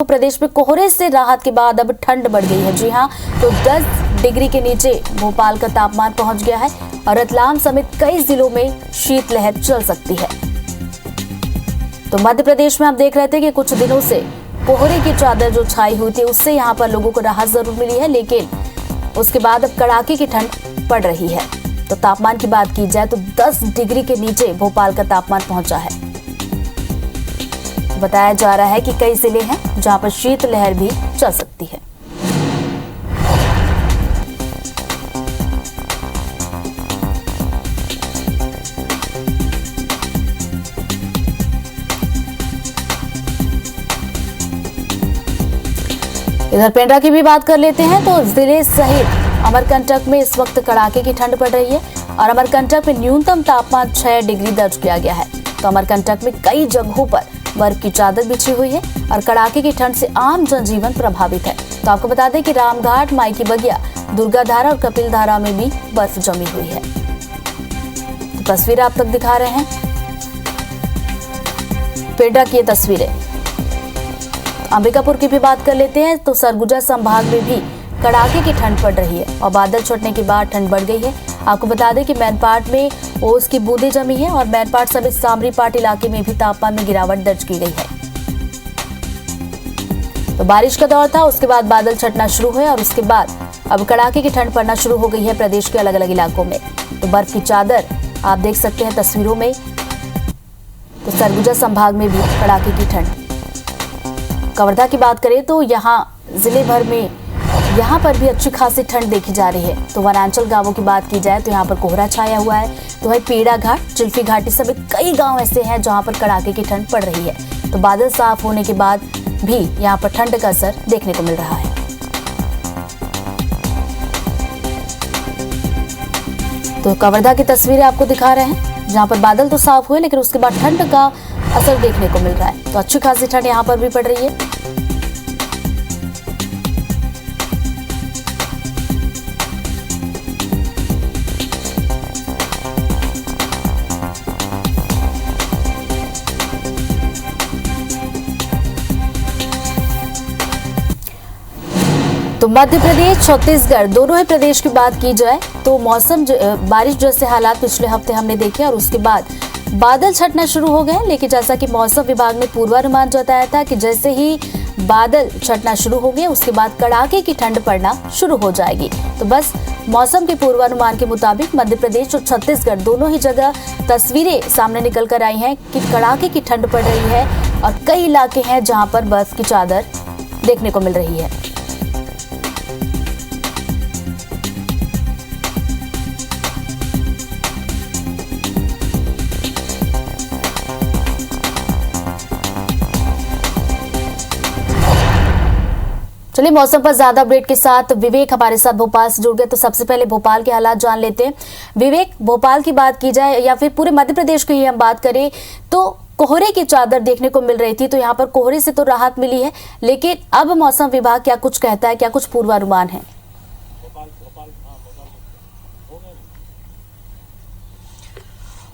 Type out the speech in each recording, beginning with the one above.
प्रदेश में कोहरे से राहत के बाद अब ठंड बढ़ गई है। जी हां, तो 10 डिग्री के नीचे भोपाल का तापमान पहुंच गया है और रतलाम समेत कई जिलों में शीतलहर चल सकती है। तो मध्य प्रदेश में आप देख रहे थे कि कुछ दिनों से कोहरे की चादर जो छाई हुई थी उससे यहां पर लोगों को राहत जरूर मिली है, लेकिन उसके बाद अब कड़ाके की ठंड पड़ रही है। तो तापमान की बात की जाए तो 10 डिग्री के नीचे भोपाल का तापमान पहुंचा है। बताया जा रहा है कि कई जिले हैं जहां पर शीतलहर भी चल सकती है। इधर पेंड्रा की भी बात कर लेते हैं तो जिले सहित अमरकंटक में इस वक्त कड़ाके की ठंड पड़ रही है और अमरकंटक में न्यूनतम तापमान 6 डिग्री दर्ज किया गया है। तो अमरकंटक में कई जगहों पर बर्फ की चादर बिछी हुई है और कड़ाके की ठंड से आम जनजीवन प्रभावित है। तो आपको बता दें कि रामघाट, माइकी बगिया, दुर्गाधारा और कपिलधारा में भी बर्फ जमी हुई है। तो तस्वीरें आप तक दिखा रहे हैं, पेंड्रा की ये तस्वीरें। अंबिकापुर की भी बात कर लेते हैं तो सरगुजा संभाग में भी कड़ाके की ठंड पड़ रही है और बादल छटने के बाद ठंड बढ़ गई है। आपको बता दें कि मैनपाट में ओस की बूंदें जमी है और मैनपाट समेत सामरीपाट इलाके में भी तापमान में गिरावट दर्ज की गई है। तो बारिश का दौर था, उसके बाद बादल छटना शुरू हुए और उसके बाद अब कड़ाके की ठंड पड़ना शुरू हो गई है प्रदेश के अलग अलग इलाकों में। तो बर्फ की चादर आप देख सकते हैं तस्वीरों में। तो सरगुजा संभाग में भी कड़ाके की ठंड। कवर्धा की बात करें तो यहाँ जिले भर में यहाँ पर भी अच्छी खासी ठंड देखी जा रही है। तो वनांचल गांवों की बात की जाए तो यहाँ पर कोहरा छाया हुआ है। तो वही पीड़ा घाट, चिल्फी घाटी समेत कई गांव ऐसे हैं जहाँ पर कड़ाके की ठंड पड़ रही है। तो बादल साफ होने के बाद भी यहाँ पर ठंड का असर देखने को मिल रहा है। तो कवर्धा की तस्वीरें आपको दिखा रहे हैं जहाँ पर बादल तो साफ हुए लेकिन उसके बाद ठंड का असर देखने को मिल रहा है। तो अच्छी खासी ठंड यहाँ पर भी पड़ रही है। तो मध्य प्रदेश, छत्तीसगढ़ दोनों ही प्रदेश की बात की जाए तो मौसम बारिश जैसे हालात पिछले हफ्ते हमने देखे और उसके बाद बादल छटना शुरू हो गए। लेकिन जैसा कि मौसम विभाग ने पूर्वानुमान जताया था कि जैसे ही बादल छटना शुरू होंगे उसके बाद कड़ाके की ठंड पड़ना शुरू हो जाएगी। तो बस मौसम के पूर्वानुमान के मुताबिक मध्य प्रदेश और छत्तीसगढ़ दोनों ही जगह तस्वीरें सामने निकल कर आई हैं कि कड़ाके की ठंड पड़ रही है और कई इलाके हैं जहां पर बर्फ की चादर देखने को मिल रही है। चलिए मौसम पर ज्यादा अपडेट के साथ विवेक हमारे साथ भोपाल से जुड़ गए। तो सबसे पहले भोपाल के हालात जान लेते हैं। विवेक, भोपाल की बात की जाए या फिर पूरे मध्य प्रदेश की हम बात करें तो कोहरे की चादर देखने को मिल रही थी, तो यहाँ पर कोहरे से तो राहत मिली है, लेकिन अब मौसम विभाग क्या कुछ कहता है, क्या कुछ पूर्वानुमान है?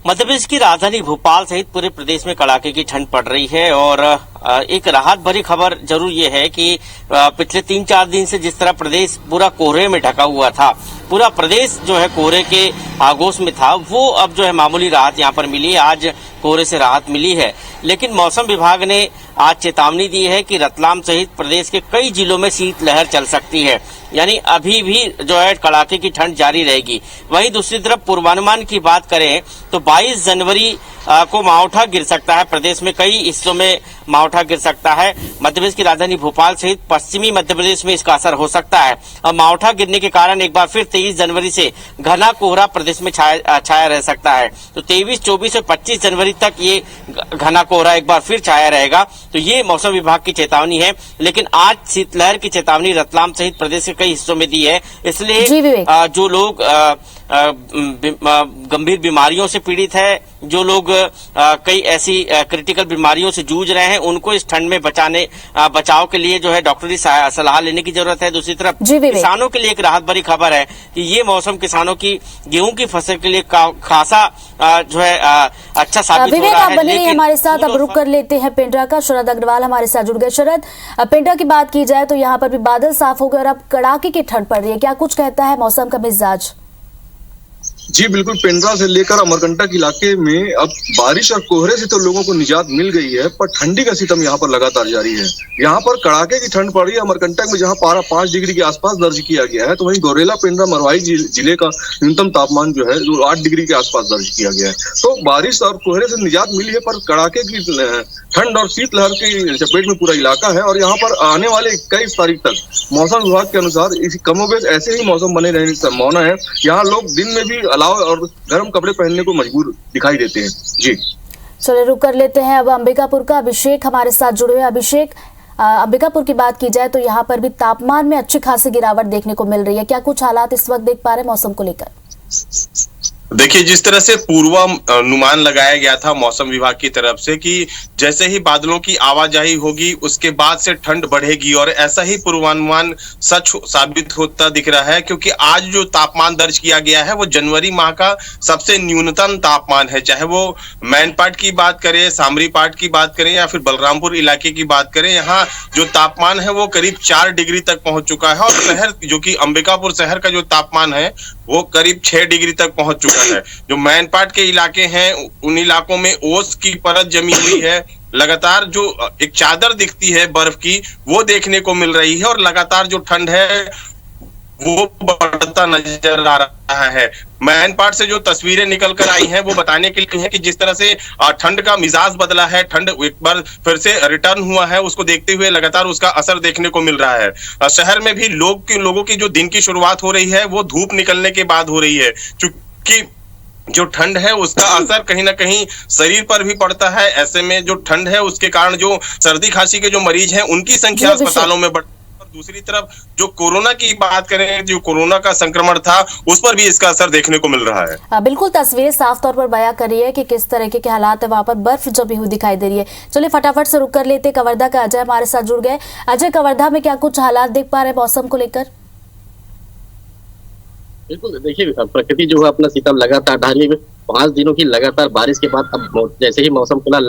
मध्य प्रदेश की राजधानी भोपाल सहित पूरे प्रदेश में कड़ाके की ठंड पड़ रही है और एक राहत भरी खबर जरूर ये है कि पिछले 3-4 दिन से जिस तरह प्रदेश पूरा कोहरे में ढका हुआ था, पूरा प्रदेश जो है कोहरे के आगोश में था, वो अब जो है मामूली राहत यहाँ पर मिली है। आज कोहरे से राहत मिली है, लेकिन मौसम विभाग ने आज चेतावनी दी है कि रतलाम सहित प्रदेश के कई जिलों में शीतलहर चल सकती है, यानी अभी भी जो है कड़ाके की ठंड जारी रहेगी। वहीं दूसरी तरफ पूर्वानुमान की बात करें तो 22 जनवरी को मावठा गिर सकता है। प्रदेश में कई हिस्सों में मावठा गिर सकता है। मध्य प्रदेश की राजधानी भोपाल सहित पश्चिमी मध्य प्रदेश में इसका असर हो सकता है और मावठा गिरने के कारण एक बार फिर 23 जनवरी से घना कोहरा प्रदेश में छाया रह सकता है। तो 23, 24 और 25 जनवरी तक ये घना कोहरा एक बार फिर छाया रहेगा। तो ये मौसम विभाग की चेतावनी है, लेकिन आज शीतलहर की चेतावनी रतलाम सहित प्रदेश के कई हिस्सों में दी है। इसलिए जो लोग गंभीर बीमारियों से पीड़ित है जो लोग कई ऐसी क्रिटिकल बीमारियों से जूझ रहे हैं उनको इस ठंड में बचाव के लिए जो है डॉक्टरी सलाह लेने की जरूरत है। दूसरी तरफ किसानों के लिए एक राहत भरी खबर है कि ये मौसम किसानों की गेहूं की फसल के लिए खासा जो है अच्छा साबित हो रहा है। लेकिन हमारे साथ अब रुक कर लेते हैं पेंड्रा का। शरद अग्रवाल हमारे साथ जुड़ गए। शरद, पेंड्रा की बात की जाए तो यहाँ पर भी बादल साफ हो गए और अब कड़ाके की ठंड पड़ रही है, क्या कुछ कहता है मौसम का मिजाज? जी बिल्कुल, पेंड्रा से लेकर अमरकंटक इलाके में अब बारिश और कोहरे से तो लोगों को निजात मिल गई है, पर ठंडी का सितम यहाँ पर लगातार जारी है। यहाँ पर कड़ाके की ठंड पड़ रही है। अमरकंटक में जहाँ पारा 5 डिग्री के आसपास दर्ज किया गया है, तो वहीं गौरेला, पेंड्रा, मरवाही जिले का न्यूनतम तापमान जो है जो 8 डिग्री के आसपास दर्ज किया गया है। तो बारिश और कोहरे से निजात मिली है, पर कड़ाके की ठंड और शीतलहर की चपेट में पूरा इलाका है। और यहाँ पर आने वाले 21 तारीख तक मौसम विभाग के अनुसार कमोबेश ऐसे ही मौसम बने रहने की संभावना है। यहाँ लोग दिन में भी अलाव और गर्म कपड़े पहनने को मजबूर दिखाई देते हैं। जी चलिए रुक कर लेते हैं अब अंबिकापुर का। अभिषेक हमारे साथ जुड़े हुए। अभिषेक, अंबिकापुर की बात की जाए तो यहाँ पर भी तापमान में अच्छी खासी गिरावट देखने को मिल रही है, क्या कुछ हालात इस वक्त देख पा रहे हैं मौसम को लेकर? देखिए, जिस तरह से पूर्वानुमान लगाया गया था मौसम विभाग की तरफ से कि जैसे ही बादलों की आवाजाही होगी उसके बाद से ठंड बढ़ेगी, और ऐसा ही पूर्वानुमान सच साबित होता दिख रहा है, क्योंकि आज जो तापमान दर्ज किया गया है वो जनवरी माह का सबसे न्यूनतम तापमान है। चाहे वो मैनपाट की बात करें, सामरी पाट की बात करें या फिर बलरामपुर इलाके की बात करें, यहाँ जो तापमान है वो करीब 4 डिग्री तक पहुंच चुका है। और शहर जो कि अंबिकापुर शहर का जो तापमान है वो करीब 6 डिग्री तक पहुंच चुका है। जो मैनपाट के इलाके हैं उन इलाकों में ओस की परत जमी हुई है। लगातार जो एक चादर दिखती है बर्फ की वो देखने को मिल रही है, और लगातार जो ठंड है वो बढ़ता नजर आ रहा है। मैनपाट से जो तस्वीरें निकल कर आई हैं वो बताने के लिए है कि जिस तरह से ठंड का मिजाज बदला है, ठंड एक बार फिर से रिटर्न हुआ है, उसको देखते हुए लगातार उसका असर देखने को मिल रहा है। शहर में भी लोगों की जो दिन की शुरुआत हो रही है वो धूप निकलने के बाद हो रही है, क्योंकि जो ठंड है उसका असर कहीं ना कहीं शरीर पर भी पड़ता है। ऐसे में जो ठंड है उसके कारण जो सर्दी खांसी के जो मरीज हैं उनकी संख्या अस्पतालों में बढ़। दूसरी तरफ जो कोरोना की बात करें, जो कोरोना का संक्रमण था उस पर भी इसका असर देखने को मिल रहा है। बिल्कुल, तस्वीरें साफ तौर पर बयां कर रही है कि किस तरह के हालात है, वहां पर बर्फ जमी हुई दिखाई दे रही है। चलिए फटाफट से रुक कर लेते। कवर्धा का अजय हमारे साथ जुड़ गए। अजय, कवर्धा में क्या कुछ हालात देख पा रहे हैं मौसम को लेकर? बिल्कुल, देखिए प्रकृति जो है अपना सितम लगातार ढाल रही है। 5 दिनों की लगातार बारिश के बाद अब जैसे ही मौसम खुला,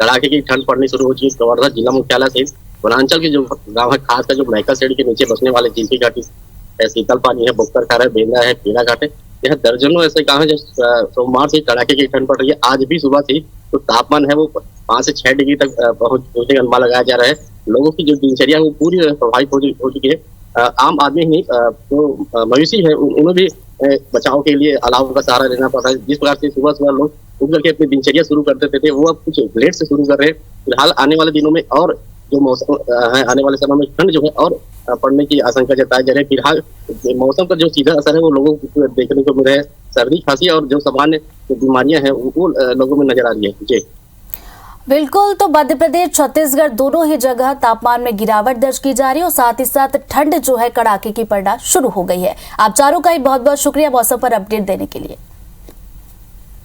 कड़ाके की ठंड पड़नी शुरू हो चुकी है। कवर्धा जिला मुख्यालय सहित वनांचल के जो गाँव है, खासकर जो मैका सेड़ी के नीचे बसने वाले जिनकी घाटी है, शीतल पानी है, बुक्कर खारा है, बेंदा है, पीला घाट है, यह दर्जनों ऐसे गाँव है जो सोमवार से कड़ाके की ठंड पड़ रही है। आज भी सुबह से ही तो तापमान है वो 5 से 6 डिग्री तक पहुंचने का अनुमान लगाया जा रहा है। लोगों की जो दिनचर्या वो पूरी प्रभावित हो चुकी है। आम आदमी ही जो मवेशी है उन्हें भी बचाव के लिए अलाव का सहारा लेना पड़ता है। जिस प्रकार से सुबह सुबह लोग उठ करके अपनी दिनचर्या शुरू करते थे वो अब कुछ लेट से शुरू कर रहे हैं। फिलहाल आने वाले दिनों में और जो मौसम है, आने वाले समय में ठंड जो है और पड़ने की आशंका जताई जा रही है। फिलहाल मौसम का जो सीधा असर है वो लोगों को देखने को मिल रहा है। सर्दी खांसी और जो सामान्य बीमारियां हैं वो लोगों में नजर आ रही है। जी बिल्कुल, तो मध्य प्रदेश, छत्तीसगढ़ दोनों ही जगह तापमान में गिरावट दर्ज की जा रही है और साथ ही साथ ठंड जो है कड़ाके की पड़ना शुरू हो गई है। आप चारों का ही बहुत बहुत शुक्रिया मौसम पर अपडेट देने के लिए।